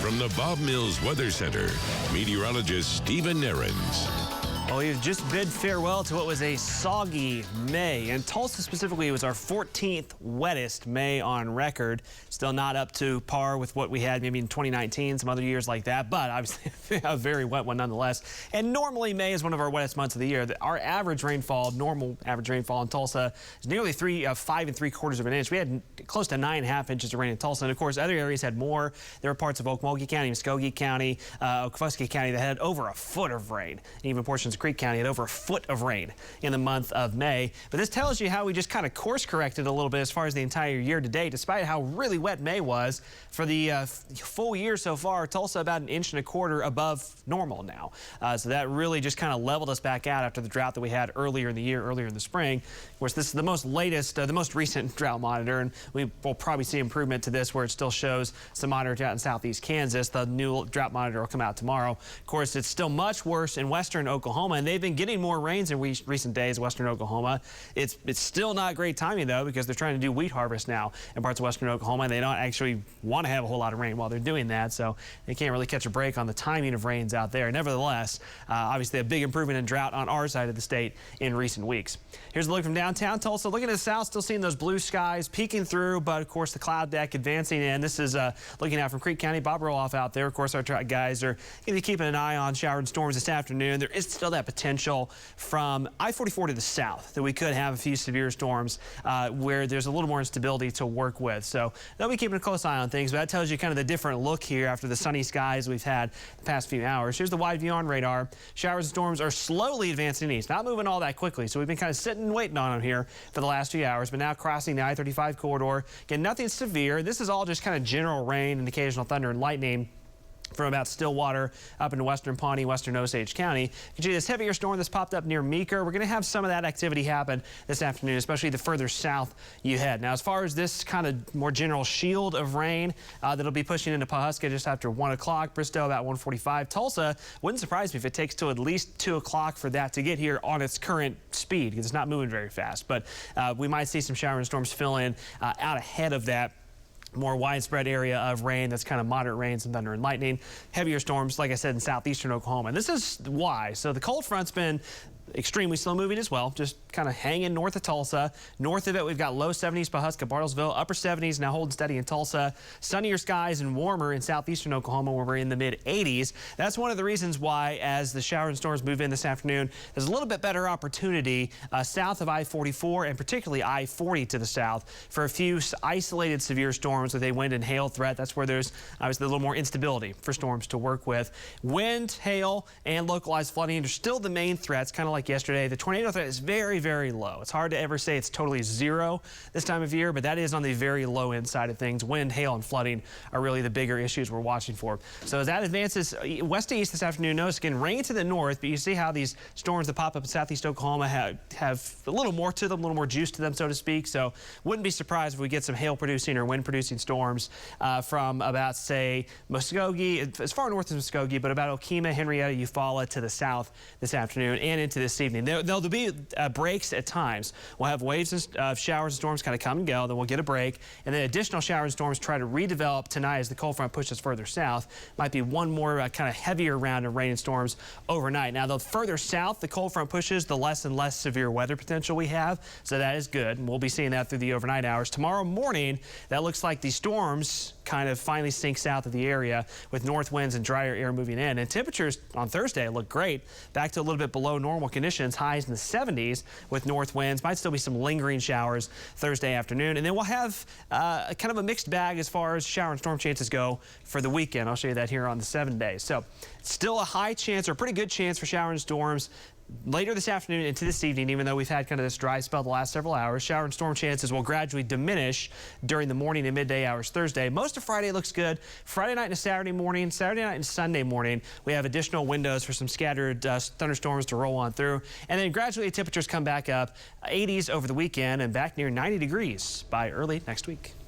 From the Bob Mills Weather Center, meteorologist Stephen Nehrenz. Well, we've just bid farewell to what was a soggy May. And Tulsa specifically was our 14th wettest May on record. Still not up to par with what we had maybe in 2019, some other years like that, but obviously a very wet one nonetheless. And normally May is one of our wettest months of the year. Our average rainfall, normal average rainfall in Tulsa is nearly 5 3/4 of an inch. We had close to 9.5 inches of rain in Tulsa. And of course, other areas had more. There were parts of Okmulgee County, Muskogee County, Okfuskee County that had over a foot of rain. And even portions of Creek County had over a foot of rain in the month of May. But this tells you how we just kind of course corrected a little bit as far as the entire year to date, despite how really wet May was. For the full year so far, Tulsa about 1.25 inches above normal now. So that really just kind of leveled us back out after the drought that we had earlier in the year, earlier in the spring. Of course, this is the most recent drought monitor, and we will probably see improvement to this where it still shows some moderate drought in southeast Kansas. The new drought monitor will come out tomorrow. Of course, it's still much worse in western Oklahoma, and they've been getting more rains in recent days, western Oklahoma. It's still not great timing, though, because they're trying to do wheat harvest now in parts of western Oklahoma, and they don't actually want to have a whole lot of rain while they're doing that, so they can't really catch a break on the timing of rains out there. Nevertheless, obviously a big improvement in drought on our side of the state in recent weeks. Here's a look from downtown Tulsa. Looking at the south, still seeing those blue skies peeking through, but of course the cloud deck advancing in. This is looking out from Creek County. Bob Roloff out there. Of course, our guys are going to be keeping an eye on shower and storms this afternoon. There is still that potential from I-44 to the south that we could have a few severe storms where there's a little more instability to work with. So they'll be keeping a close eye on things, but that tells you kind of the different look here after the sunny skies we've had the past few hours. Here's the wide view on radar. Showers and storms are slowly advancing east, not moving all that quickly. So we've been kind of sitting and waiting on them here for the last few hours, but now crossing the I-35 corridor. Again, nothing severe. This is all just kind of general rain and occasional thunder and lightning from about Stillwater up into western Pawnee, western Osage County. You can see this heavier storm that's popped up near Meeker. We're going to have some of that activity happen this afternoon, especially the further south you head. Now, as far as this kind of more general shield of rain that'll be pushing into Pawhuska just after 1 o'clock, Bristow about 1:45. Tulsa, wouldn't surprise me if it takes till at least 2 o'clock for that to get here on its current speed, because it's not moving very fast. But we might see some shower and storms fill in out ahead of that more widespread area of rain. That's kind of moderate rain, some thunder and lightning. Heavier storms, like I said, in southeastern Oklahoma. And this is why. So the cold front's been extremely slow moving as well, just kind of hanging north of Tulsa. North of it, we've got low 70s, Pawhuska, Bartlesville, upper 70s, now holding steady in Tulsa. Sunnier skies and warmer in southeastern Oklahoma, where we're in the mid 80s. That's one of the reasons why, as the shower and storms move in this afternoon, there's a little bit better opportunity south of I-44 and particularly I-40 to the south for a few isolated severe storms with a wind and hail threat. That's where there's obviously a little more instability for storms to work with. Wind, hail, and localized flooding are still the main threats, kind of like yesterday. The tornado threat is very, very low. It's hard to ever say it's totally zero this time of year, but that is on the very low end side of things. Wind, hail, and flooding are really the bigger issues we're watching for. So as that advances west to east this afternoon, notice again rain to the north, but you see how these storms that pop up in southeast Oklahoma have a little more to them, a little more juice to them, so to speak. So wouldn't be surprised if we get some hail producing or wind producing storms from about, say, Muskogee, as far north as Muskogee, but about Okemah, Henrietta, Eufaula to the south this afternoon and into this evening. There'll be breaks at times. We'll have waves of showers and storms kind of come and go, then we'll get a break, and then additional showers and storms try to redevelop tonight as the cold front pushes further south. Might be one more kind of heavier round of rain and storms overnight. Now, the further south the cold front pushes, the less and less severe weather potential we have, so that is good, and we'll be seeing that through the overnight hours. Tomorrow morning, that looks like the storms kind of finally sink south of the area with north winds and drier air moving in. And temperatures on Thursday look great, back to a little bit below normal conditions, highs in the 70s with north winds. Might still be some lingering showers Thursday afternoon. And then we'll have kind of a mixed bag as far as shower and storm chances go for the weekend. I'll show you that here on the 7 days. So still a high chance, or a pretty good chance, for shower and storms later this afternoon into this evening, even though we've had kind of this dry spell the last several hours. Shower and storm chances will gradually diminish during the morning and midday hours Thursday. Most of Friday looks good. Friday night and Saturday morning, Saturday night and Sunday morning, we have additional windows for some scattered thunderstorms to roll on through. And then gradually temperatures come back up, 80s over the weekend and back near 90 degrees by early next week.